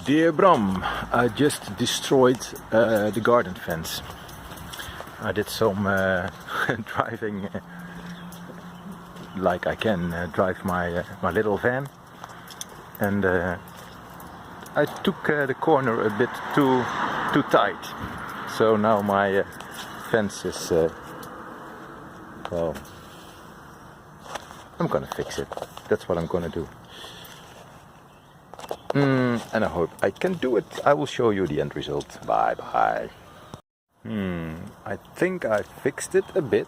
Dear Bram, I just destroyed the garden fence. I did some driving like I can drive my little van, and I took the corner a bit too tight. So now my fence is well, I'm gonna fix it. That's what I'm gonna do. And I hope I can do it. I will show you the end result. Bye bye. I think I fixed it a bit,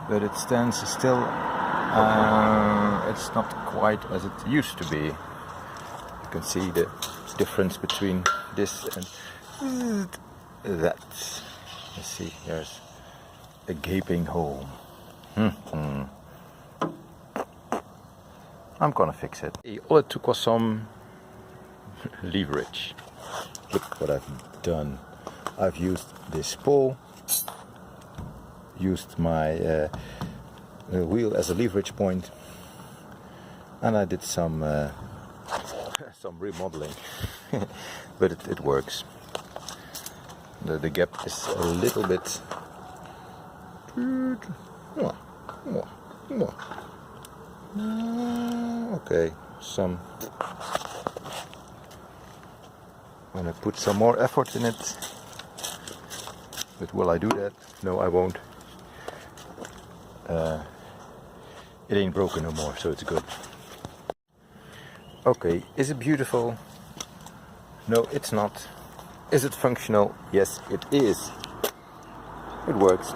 but it stands still. It's not quite as it used to be. You can see the difference between this and that. Let's see, there's a gaping hole. I'm gonna fix it. All it took was some leverage. Look what I've done. I've used this pole, used my wheel as a leverage point, and I did some remodeling. But it works. The gap is a little bit. Okay, I'm gonna put some more effort in it. But will I do that? No, I won't. It ain't broken no more, so it's good. Okay, is it beautiful? No, it's not. Is it functional? Yes, it is. It works.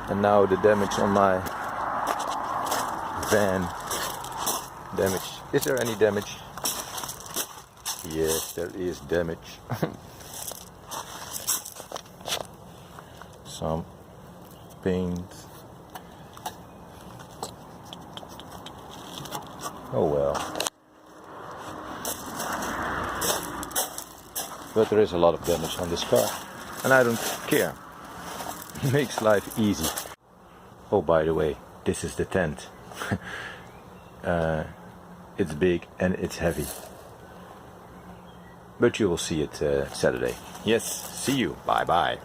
And now the damage on my van. Damage. Is there any damage? Yes, there is damage. Some paint. Oh well. But there is a lot of damage on this car, and I don't care. It makes life easy. Oh, by the way, this is the tent. It's big and it's heavy. But you will see it Saturday. Yes, see you. Bye bye.